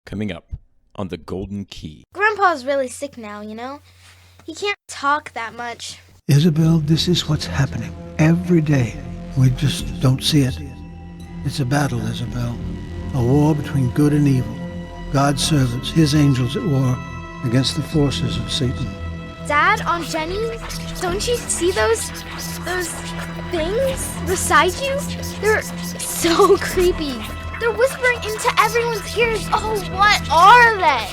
coming up on The Golden Key. Grandpa's really sick now, you know? He can't talk that much. Isabel, this is what's happening every day. We just don't see it. It's a battle, Isabel. A war between good and evil. God's servants, his angels at war against the forces of Satan. Dad, Aunt Jenny, don't you see those things beside you? They're so creepy. They're whispering into everyone's ears. Oh, what are they?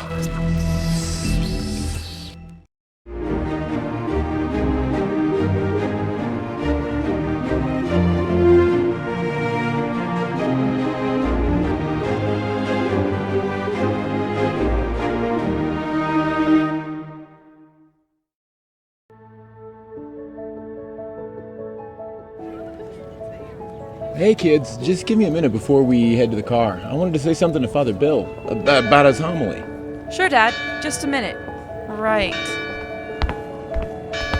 Hey kids, just give me a minute before we head to the car. I wanted to say something to Father Bill about his homily. Sure, Dad. Just a minute. Right.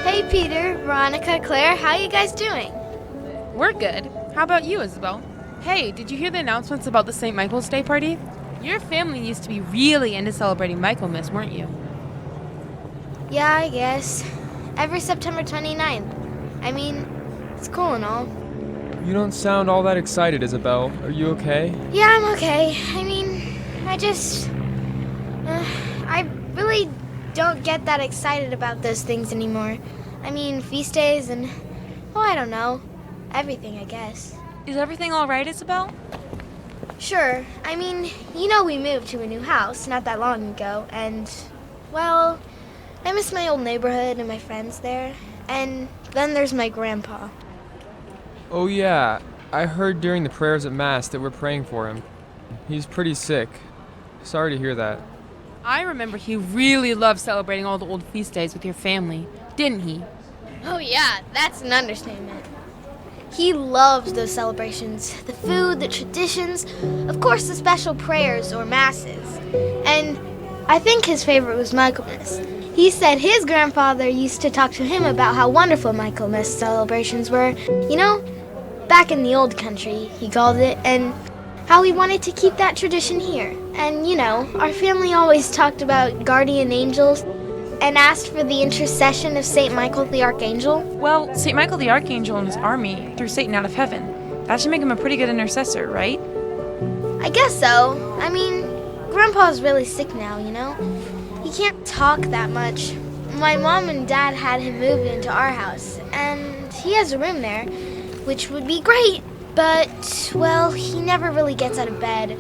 Hey, Peter, Veronica, Claire, how you guys doing? We're good. How about you, Isabel? Hey, did you hear the announcements about the St. Michael's Day party? Your family used to be really into celebrating Michaelmas, weren't you? Yeah, I guess. Every September 29th. I mean, it's cool and all. You don't sound all that excited, Isabel. Are you okay? Yeah, I'm okay. I mean, I really don't get that excited about those things anymore. I mean, feast days and, well, I don't know. Everything, I guess. Is everything all right, Isabel? Sure. I mean, you know we moved to a new house not that long ago, and, well, I miss my old neighborhood and my friends there. And then there's my grandpa. Oh yeah, I heard during the prayers at Mass that we're praying for him. He's pretty sick. Sorry to hear that. I remember he really loved celebrating all the old feast days with your family, didn't he? Oh yeah, that's an understatement. He loves those celebrations, the food, the traditions, of course the special prayers or masses. And I think his favorite was Michaelmas. He said his grandfather used to talk to him about how wonderful Michaelmas celebrations were, you know, back in the old country, he called it, and how he wanted to keep that tradition here. And, you know, our family always talked about guardian angels and asked for the intercession of St. Michael the Archangel. Well, St. Michael the Archangel and his army threw Satan out of heaven. That should make him a pretty good intercessor, right? I guess so. I mean, Grandpa's really sick now, you know? He can't talk that much. My mom and dad had him move into our house, and he has a room there, which would be great, but, well, he never really gets out of bed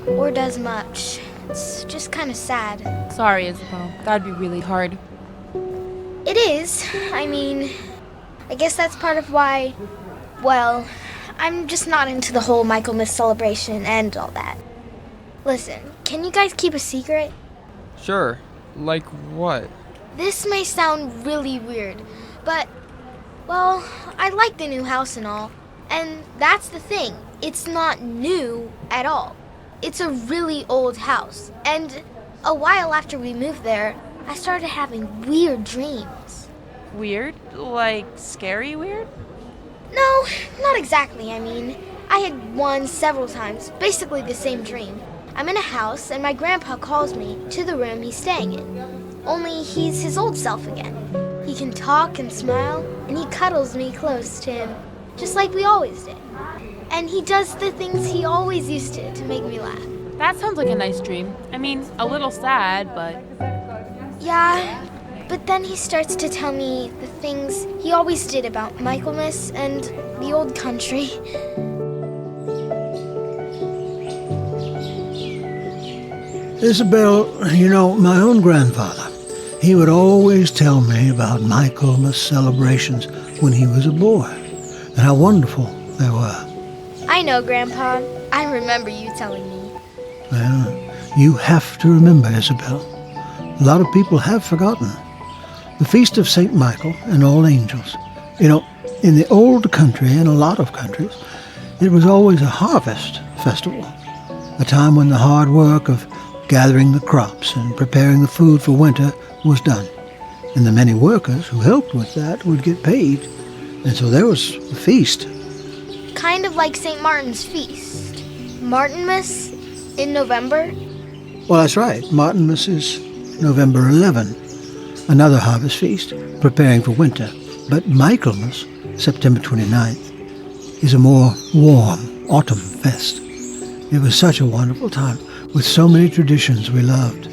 or does much. It's just kind of sad. Sorry, Isabel. That'd be really hard. It is. I mean, I guess that's part of why, well, I'm just not into the whole Michaelmas celebration and all that. Listen, can you guys keep a secret? Sure. Like what? This may sound really weird, but, well, I like the new house and all, and that's the thing. It's not new at all. It's a really old house, and a while after we moved there, I started having weird dreams. Weird? Like scary weird? No, not exactly, I mean. I had one several times, basically the same dream. I'm in a house, and my grandpa calls me to the room he's staying in. Only he's his old self again. He can talk and smile, and he cuddles me close to him, just like we always did. And he does the things he always used to make me laugh. That sounds like a nice dream. I mean, a little sad, but... Yeah, but then he starts to tell me the things he always did about Michaelmas and the old country. Isabel, you know, my own grandfather, he would always tell me about Michaelmas celebrations when he was a boy, and how wonderful they were. I know, Grandpa. I remember you telling me. Well, you have to remember, Isabel. A lot of people have forgotten. The Feast of St. Michael and All Angels. You know, in the old country, and a lot of countries, it was always a harvest festival, a time when the hard work of gathering the crops and preparing the food for winter was done. And the many workers who helped with that would get paid. And so there was a feast. Kind of like St. Martin's feast. Martinmas in November. Well, that's right. Martinmas is November 11, another harvest feast, preparing for winter. But Michaelmas, September 29th, is a more warm autumn fest. It was such a wonderful time, with so many traditions we loved.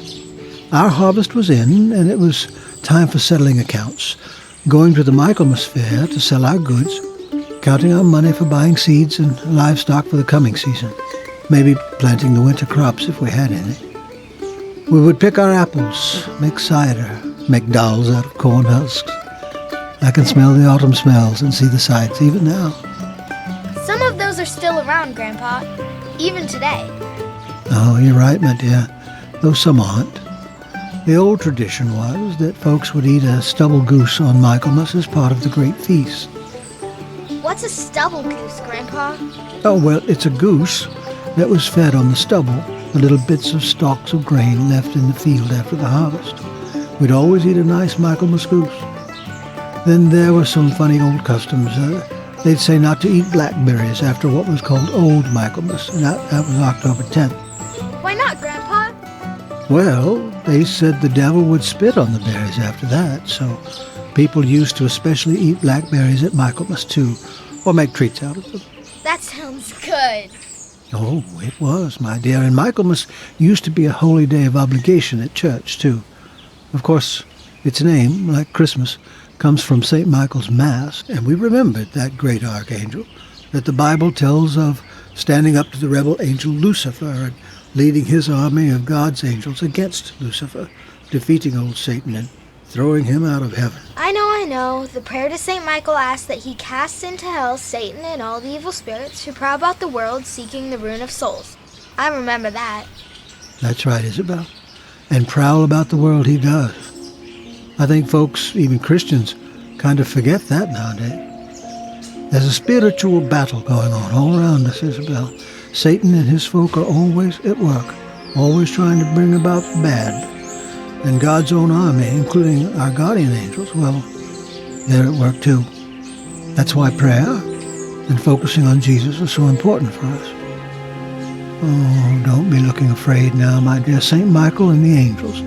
Our harvest was in, and it was time for settling accounts, going to the Michaelmas fair to sell our goods, counting our money for buying seeds and livestock for the coming season, maybe planting the winter crops if we had any. We would pick our apples, make cider, make dolls out of corn husks. I can smell the autumn smells and see the sights even now. Some of those are still around, Grandpa, even today. Oh, you're right, my dear, though some aren't. The old tradition was that folks would eat a stubble goose on Michaelmas as part of the great feast. What's a stubble goose, Grandpa? Oh, well, it's a goose that was fed on the stubble, the little bits of stalks of grain left in the field after the harvest. We'd always eat a nice Michaelmas goose. Then there were some funny old customs. They'd say not to eat blackberries after what was called Old Michaelmas, and that was October 10th. Why not, Grandpa? Well, they said the devil would spit on the berries after that, so people used to especially eat blackberries at Michaelmas too, or make treats out of them. That sounds good. Oh, it was, my dear, and Michaelmas used to be a holy day of obligation at church too. Of course, its name, like Christmas, comes from St. Michael's Mass, and we remembered that great archangel that the Bible tells of standing up to the rebel angel Lucifer and leading his army of God's angels against Lucifer, defeating old Satan and throwing him out of heaven. I know. The prayer to St. Michael asks that he casts into hell Satan and all the evil spirits who prowl about the world seeking the ruin of souls. I remember that. That's right, Isabel. And prowl about the world he does. I think folks, even Christians, kind of forget that nowadays. There's a spiritual battle going on all around us, Isabel. Satan and his folk are always at work, always trying to bring about bad. And God's own army, including our guardian angels, well, they're at work too. That's why prayer and focusing on Jesus are so important for us. Oh, don't be looking afraid now, my dear. St. Michael and the angels,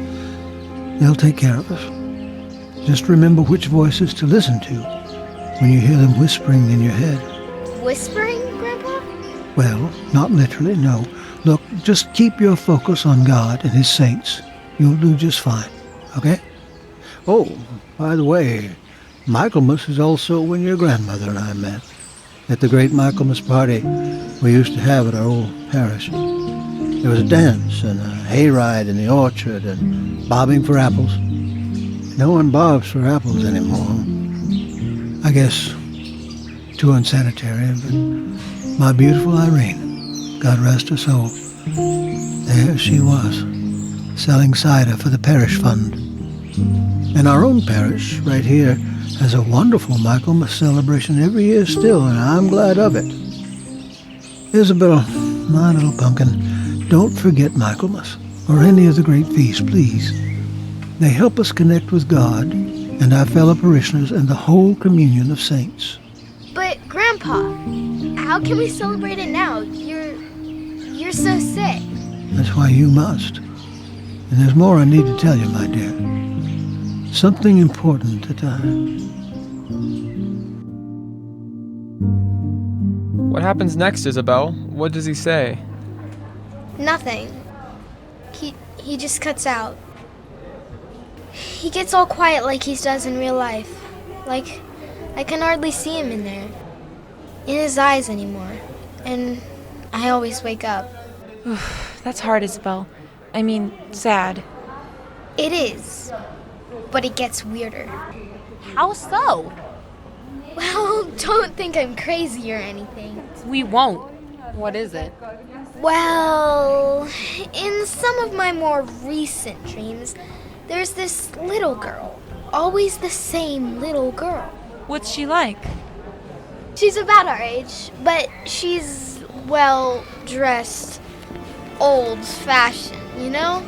they'll take care of us. Just remember which voices to listen to when you hear them whispering in your head. Whispering, Grandpa? Well, not literally, no. Look, just keep your focus on God and his saints. You'll do just fine, okay? Oh, by the way, Michaelmas is also when your grandmother and I met, at the great Michaelmas party we used to have at our old parish. There was a dance and a hayride in the orchard and bobbing for apples. No one bobs for apples anymore. I guess too unsanitary, but my beautiful Irene, God rest her soul, there she was, selling cider for the parish fund. And our own parish, right here, has a wonderful Michaelmas celebration every year still, and I'm glad of it. Isabel, my little pumpkin, don't forget Michaelmas, or any of the great feasts, please. They help us connect with God and our fellow parishioners and the whole communion of saints. But, Grandpa, how can we celebrate it now? You're so sick. That's why you must. And there's more I need to tell you, my dear. Something important that What happens next, Isabel? What does he say? Nothing. He just cuts out. He gets all quiet like he does in real life. Like, I can hardly see him in there. In his eyes anymore. And I always wake up. That's hard, Isabel. I mean, sad. It is. But it gets weirder. How so? Well, don't think I'm crazy or anything. We won't. What is it? Well, in some of my more recent dreams, there's this little girl. Always the same little girl. What's she like? She's about our age, but she's, well, dressed old-fashioned, you know?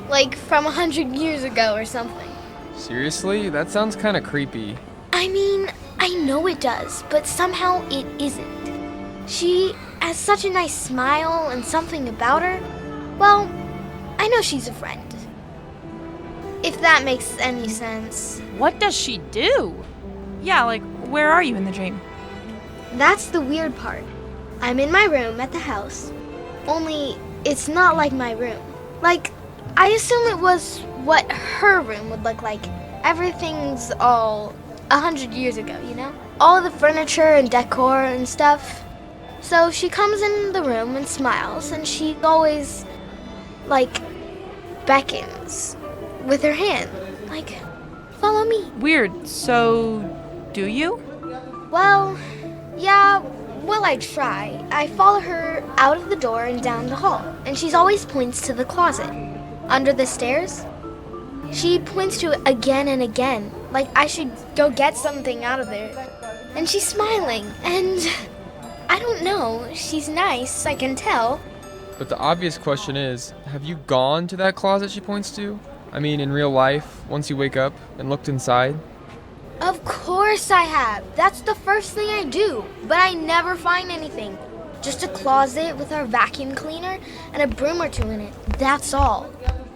Like from 100 years ago or something. Seriously? That sounds kind of creepy. I mean, I know it does, but somehow it isn't. She has such a nice smile and something about her. Well, I know she's a friend. If that makes any sense. What does she do? Yeah, like, where are you in the dream? That's the weird part. I'm in my room at the house, only it's not like my room. Like, I assume it was what her room would look like. Everything's all 100 years ago, you know? All the furniture and decor and stuff. So she comes in the room and smiles, and she always, like, beckons with her hand. Like, follow me. Weird. So, do you? Well, yeah, well, I try. I follow her out of the door and down the hall, and she always points to the closet. Under the stairs, she points to it again and again, like I should go get something out of there. And she's smiling, and I don't know, she's nice, I can tell. But the obvious question is, have you gone to that closet she points to? I mean, in real life, once you wake up and looked inside? Of course I have. That's the first thing I do, but I never find anything. Just a closet with our vacuum cleaner and a broom or two in it. That's all.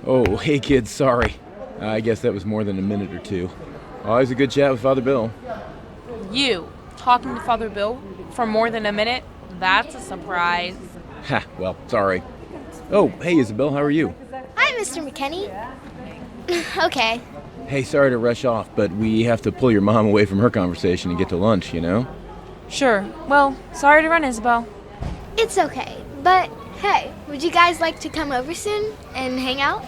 Oh, hey kids, sorry. I guess that was more than a minute or two. Always a good chat with Father Bill. You talking to Father Bill for more than a minute? That's a surprise. Ha, well, sorry. Oh, hey Isabel, how are you? Hi, Mr. McKenney. Okay. Hey, sorry to rush off, but we have to pull your mom away from her conversation and get to lunch, you know? Sure. Well, sorry to run, Isabel. It's okay, but hey, would you guys like to come over soon and hang out?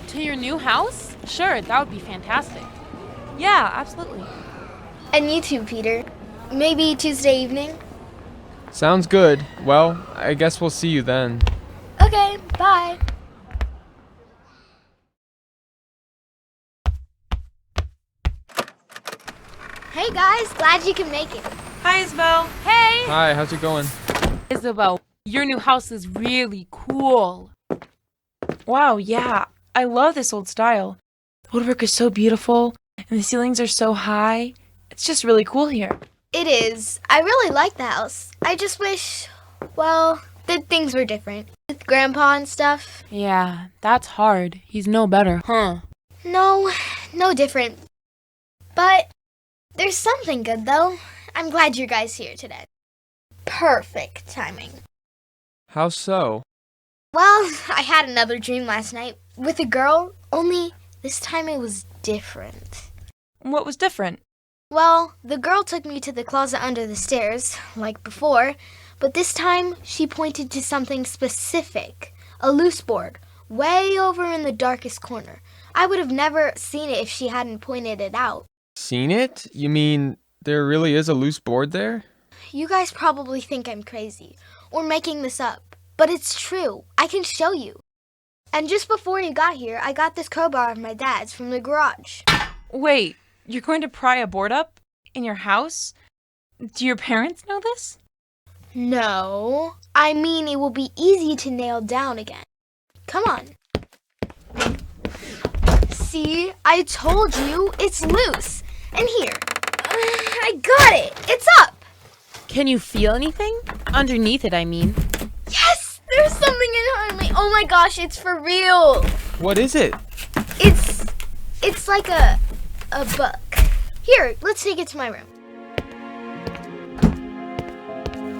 To your new house? Sure, that would be fantastic. Yeah, absolutely. And you too, Peter. Maybe Tuesday evening? Sounds good. Well, I guess we'll see you then. Okay, bye. Hey guys, glad you can make it. Hi, Isabel. Hey! Hi, how's it going? Isabel, your new house is really cool. Wow, yeah. I love this old style. The woodwork is so beautiful, and the ceilings are so high. It's just really cool here. It is. I really like the house. I just wish, well, that things were different. With Grandpa and stuff. Yeah, that's hard. He's no better, huh? No different. But there's something good, though. I'm glad you guys here today. Perfect timing. How so? Well, I had another dream last night with a girl, only this time it was different. What was different? Well, the girl took me to the closet under the stairs, like before, but this time she pointed to something specific. A loose board, way over in the darkest corner. I would have never seen it if she hadn't pointed it out. Seen it? You mean there really is a loose board there? You guys probably think I'm crazy, or making this up, but it's true. I can show you. And just before you got here, I got this crowbar of my dad's from the garage. Wait, you're going to pry a board up? In your house? Do your parents know this? No, I mean it will be easy to nail down again. Come on. See, I told you, it's loose. And here, I got it. It's up. Can you feel anything? Underneath it, I mean. Yes, there's something in me. Oh my gosh, it's for real. What is it? It's like a book. Here, let's take it to my room.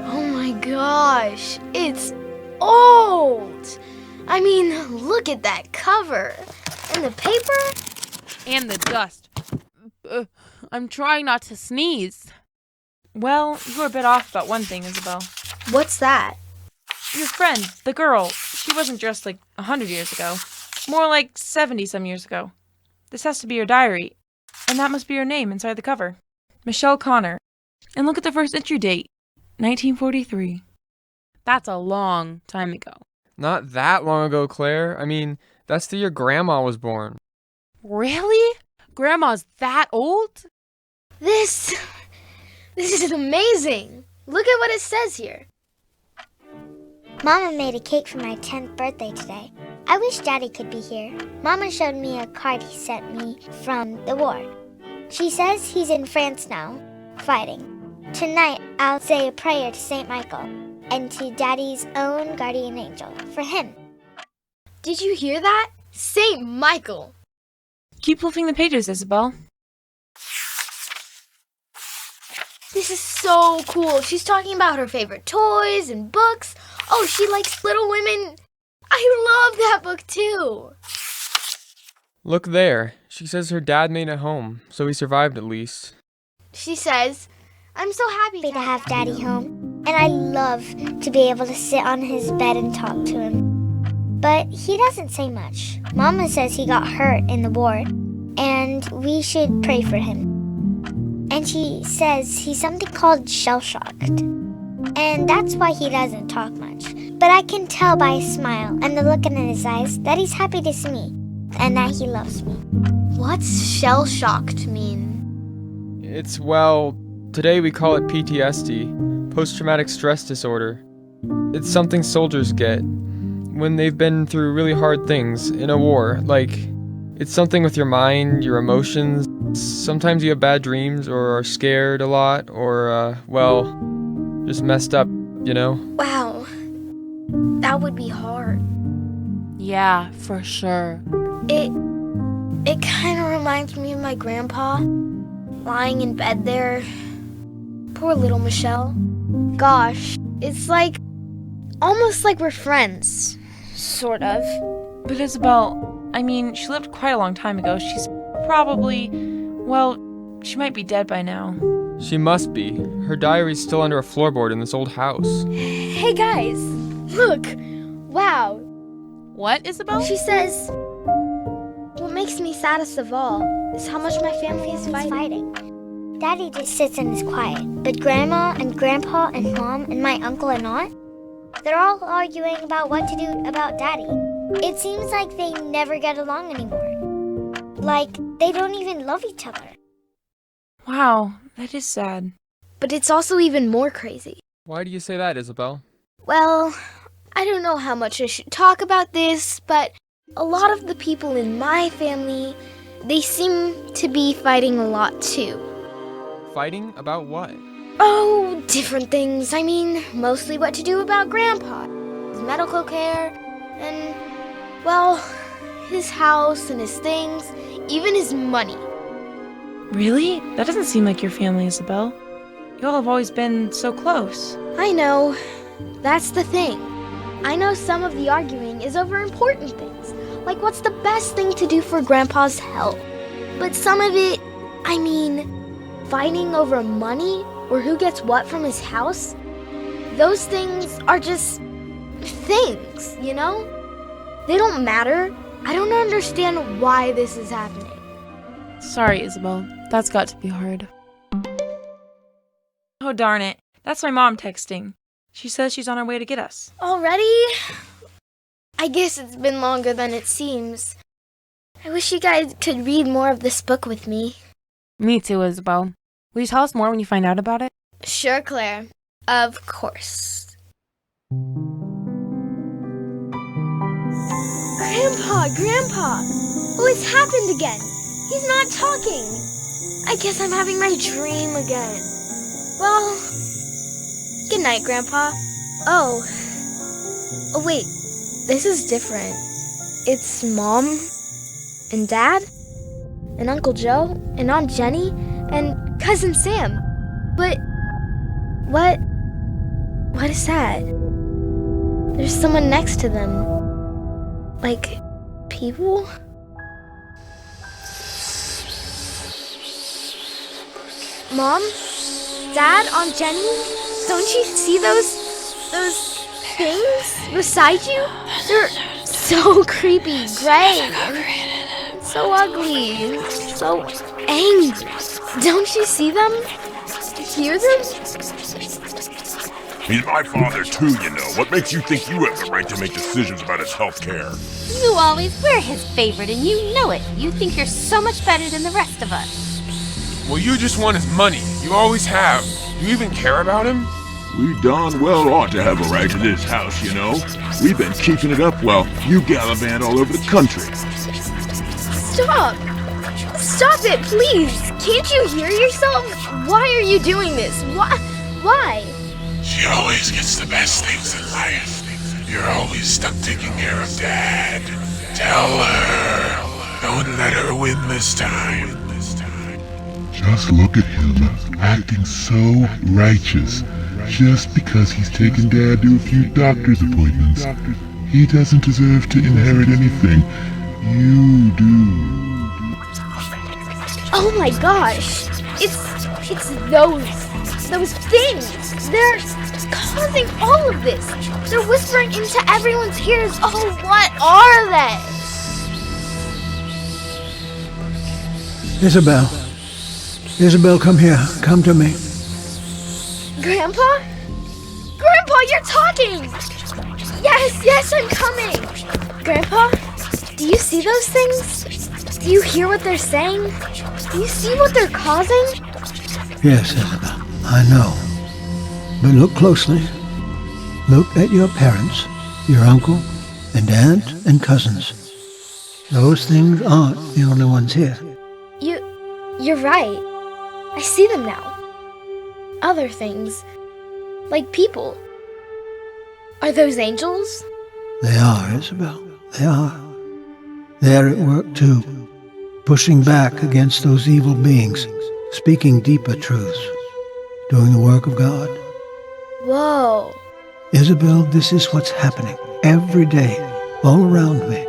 Oh my gosh, it's old. I mean, look at that cover. And the paper? And the dust. I'm trying not to sneeze. Well, you were a bit off about one thing, Isabel. What's that? Your friend, the girl, she wasn't dressed like 100 years ago. More like 70-some years ago. This has to be your diary. And that must be your name inside the cover. Michelle Connor. And look at the first entry date. 1943. That's a long time ago. Not that long ago, Claire. I mean, that's the year Grandma was born. Really? Grandma's that old? This is amazing. Look at what it says here. Mama made a cake for my 10th birthday today. I wish Daddy could be here. Mama showed me a card he sent me from the war. She says he's in France now, fighting. Tonight, I'll say a prayer to St. Michael and to Daddy's own guardian angel for him. Did you hear that? St. Michael. Keep flipping the pages, Isabel. This is so cool. She's talking about her favorite toys and books. Oh, she likes Little Women. I love that book too. Look there. She says her dad made it home, so he survived at least. She says, I'm so happy To have Daddy home, and I love to be able to sit on his bed and talk to him. But he doesn't say much. Mama says he got hurt in the war, and we should pray for him. And she says he's something called shell-shocked. And that's why he doesn't talk much. But I can tell by his smile and the look in his eyes that he's happy to see me, and that he loves me. What's shell-shocked mean? It's, well, today we call it PTSD, post-traumatic stress disorder. It's something soldiers get when they've been through really hard things in a war. Like, it's something with your mind, your emotions. Sometimes you have bad dreams or are scared a lot or, just messed up, you know? Wow. That would be hard. Yeah, for sure. It kind of reminds me of my grandpa lying in bed there. Poor little Michelle. Gosh, it's like almost like we're friends. Sort of. But Isabel, I mean, she lived quite a long time ago. She's probably, well, she might be dead by now. She must be. Her diary's still under a floorboard in this old house. Hey guys, look. Wow. What, Isabel? She says, what makes me saddest of all is how much my family is fighting. Daddy just sits and is quiet, but Grandma and Grandpa and Mom and my uncle and aunt, they're all arguing about what to do about Daddy. It seems like they never get along anymore. Like, they don't even love each other. Wow, that is sad. But it's also even more crazy. Why do you say that, Isabel? Well, I don't know how much I should talk about this, but a lot of the people in my family, they seem to be fighting a lot too. Fighting about what? Oh, different things. I mean, mostly what to do about Grandpa, his medical care, and, well, his house and his things, even his money. Really? That doesn't seem like your family, Isabel. You all have always been so close. I know. That's the thing. I know some of the arguing is over important things, like what's the best thing to do for Grandpa's health. But some of it, I mean, fighting over money or who gets what from his house, those things are just things, you know? They don't matter. I don't understand why this is happening. Sorry, Isabel. That's got to be hard. Oh, darn it. That's my mom texting. She says she's on her way to get us. Already? I guess it's been longer than it seems. I wish you guys could read more of this book with me. Me too, Isabel. Will you tell us more when you find out about it? Sure, Claire. Of course. Grandpa! Oh, it's happened again. He's not talking. I guess I'm having my dream again. Well, good night, Grandpa. Oh, wait. This is different. It's Mom and Dad and Uncle Joe and Aunt Jenny and Cousin Sam. But what is that? There's someone next to them. Like, people? Mom? Dad? Aunt Jenny? Don't you see those things beside you? They're so creepy, gray, and so ugly, and so angry. Don't you see them? Hear them? He's my father too, you know. What makes you think you have the right to make decisions about his health care? You always were his favorite, and you know it. You think you're so much better than the rest of us. Well, you just want his money. You always have. You even care about him? We darn well ought to have a right to this house, you know. We've been keeping it up while you gallivant all over the country. Stop! Stop it, please! Can't you hear yourself? Why are you doing this? Why? She always gets the best things in life. You're always stuck taking care of Dad. Tell her. Don't let her win this time. Just look at him, acting so righteous. Just because he's taken Dad to a few doctor's appointments. He doesn't deserve to inherit anything. You do. Oh my gosh! It's those things! They're causing all of this! They're whispering into everyone's ears! Oh, what are they? Isabel. Isabel, come here. Come to me. Grandpa? Grandpa, you're talking! Yes, I'm coming! Grandpa, do you see those things? Do you hear what they're saying? Do you see what they're causing? Yes, Isabel, I know. But look closely. Look at your parents, your uncle, and aunt and cousins. Those things aren't the only ones here. You're right. I see them now. Other things. Like people. Are those angels? They are, Isabel. They are. They're at work too, pushing back against those evil beings, speaking deeper truths, doing the work of God. Whoa. Isabel, this is what's happening every day, all around me.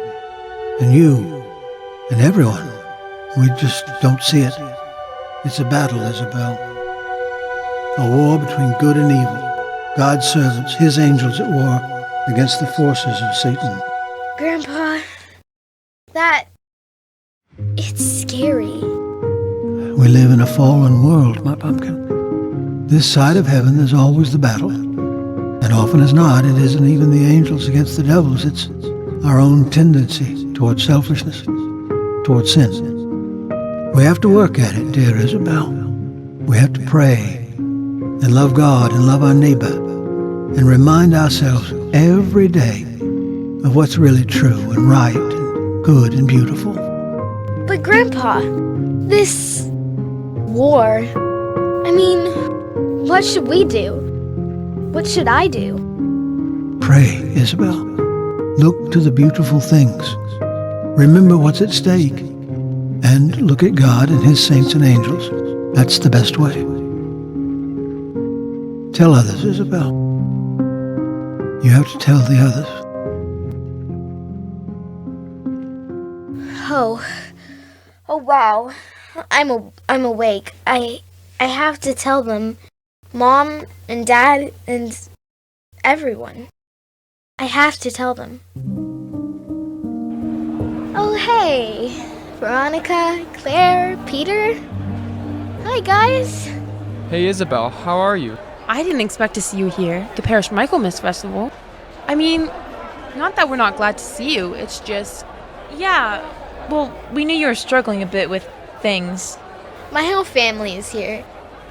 And you, and everyone, we just don't see it. It's a battle, Isabel. A war between good and evil. God's servants, his angels at war against the forces of Satan. Grandpa, it's scary. We live in a fallen world, my pumpkin. This side of heaven is always the battle. And often as not, it isn't even the angels against the devils. It's our own tendency towards selfishness, towards sin. We have to work at it, dear Isabel. We have to pray and love God and love our neighbor and remind ourselves every day of what's really true and right and good and beautiful. But Grandpa, this war, what should we do? What should I do? Pray, Isabel. Look to the beautiful things. Remember what's at stake. And look at God and his saints and angels. That's the best way. Tell others, Isabel. You have to tell the others. Oh wow. I'm awake. I have to tell them. Mom and Dad and everyone. I have to tell them. Oh hey, Veronica, Claire, Peter. Hi guys. Hey Isabel, how are you? I didn't expect to see you here, the Parish Michaelmas Festival. Not that we're not glad to see you, it's just... Yeah, well, we knew you were struggling a bit with things. My whole family is here.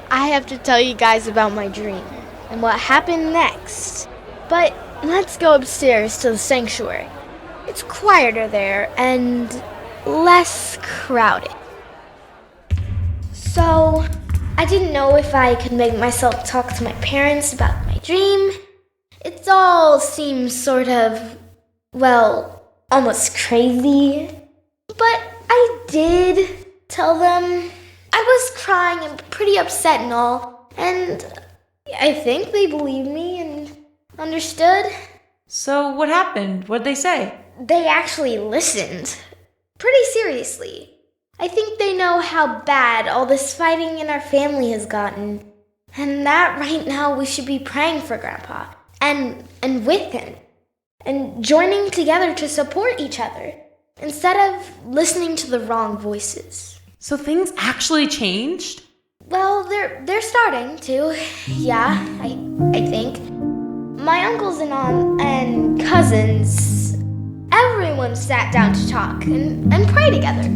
I have to tell you guys about my dream and what happened next. But let's go upstairs to the sanctuary. It's quieter there and less crowded. So, I didn't know if I could make myself talk to my parents about my dream. It all seems sort of, almost crazy. But I did tell them. I was crying and pretty upset and all, and I think they believed me and understood. So what happened? What'd they say? They actually listened. Pretty seriously. I think they know how bad all this fighting in our family has gotten. And that right now we should be praying for Grandpa. And with him. And joining together to support each other. Instead of listening to the wrong voices. So things actually changed? Well, they're starting to. Yeah, I think. My uncles and aunt and cousins, everyone sat down to talk and pray together.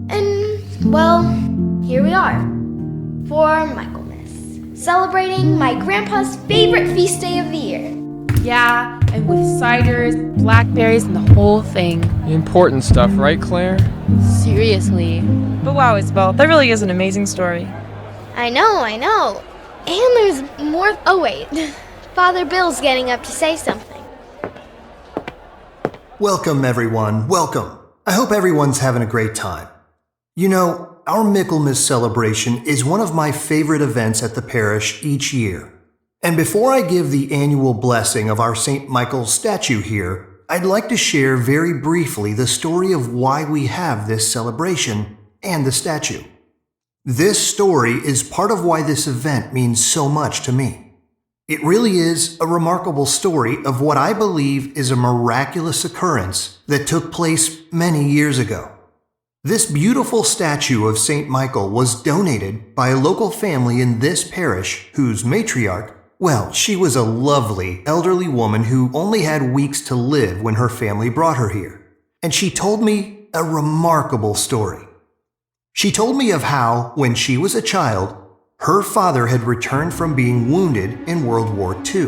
And, here we are. For Michaelmas. Celebrating my grandpa's favorite feast day of the year. Yeah, and with ciders, blackberries, and the whole thing. The important stuff, right, Claire? Seriously. But wow, Isabel, that really is an amazing story. I know. And there's more. Oh, wait. Father Bill's getting up to say something. Welcome, everyone. Welcome. I hope everyone's having a great time. You know, our Michaelmas celebration is one of my favorite events at the parish each year. And before I give the annual blessing of our St. Michael's statue here, I'd like to share very briefly the story of why we have this celebration and the statue. This story is part of why this event means so much to me. It really is a remarkable story of what I believe is a miraculous occurrence that took place many years ago. This beautiful statue of St. Michael was donated by a local family in this parish whose matriarch, well, she was a lovely elderly woman who only had weeks to live when her family brought her here. And she told me a remarkable story. She told me of how, when she was a child, her father had returned from being wounded in World War II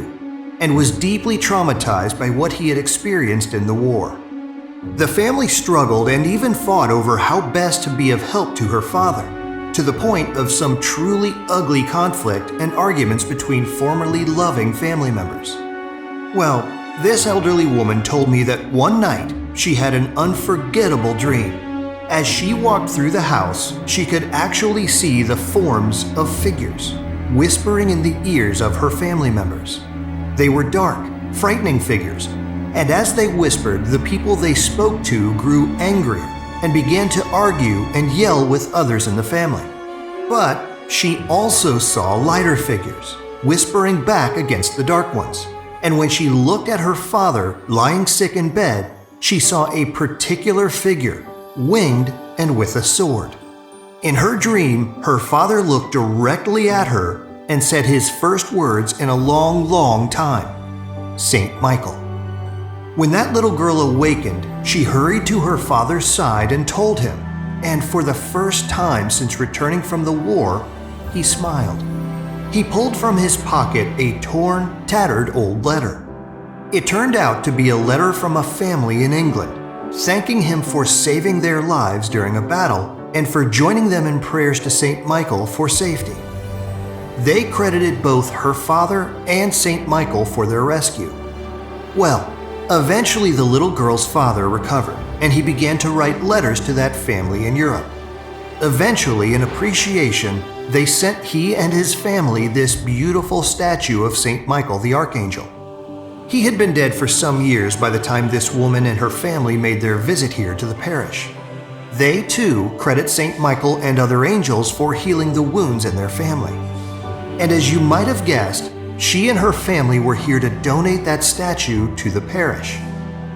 and was deeply traumatized by what he had experienced in the war. The family struggled and even fought over how best to be of help to her father, to the point of some truly ugly conflict and arguments between formerly loving family members. Well, this elderly woman told me that one night she had an unforgettable dream. As she walked through the house, she could actually see the forms of figures, whispering in the ears of her family members. They were dark, frightening figures, and as they whispered, the people they spoke to grew angrier and began to argue and yell with others in the family. But she also saw lighter figures, whispering back against the dark ones. And when she looked at her father lying sick in bed, she saw a particular figure, winged and with a sword. In her dream, her father looked directly at her and said his first words in a long, long time, "Saint Michael." When that little girl awakened, she hurried to her father's side and told him, and for the first time since returning from the war, he smiled. He pulled from his pocket a torn, tattered old letter. It turned out to be a letter from a family in England, thanking him for saving their lives during a battle and for joining them in prayers to St. Michael for safety. They credited both her father and St. Michael for their rescue. Well, eventually the little girl's father recovered, and he began to write letters to that family in Europe. Eventually, in appreciation, they sent he and his family this beautiful statue of St. Michael the Archangel. He had been dead for some years by the time this woman and her family made their visit here to the parish. They, too, credit St. Michael and other angels for healing the wounds in their family. And as you might have guessed, she and her family were here to donate that statue to the parish.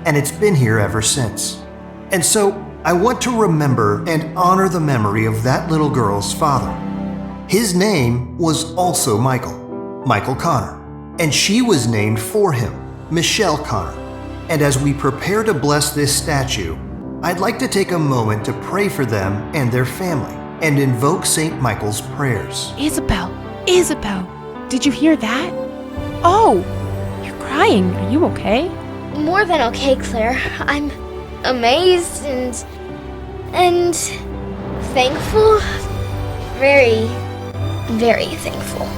And it's been here ever since. And so, I want to remember and honor the memory of that little girl's father. His name was also Michael Connor, and she was named for him, Michelle Connor. And as we prepare to bless this statue, I'd like to take a moment to pray for them and their family and invoke St. Michael's prayers. Isabel, did you hear that? Oh, you're crying. Are you okay? More than okay, Claire. I'm amazed and thankful. Very, very thankful.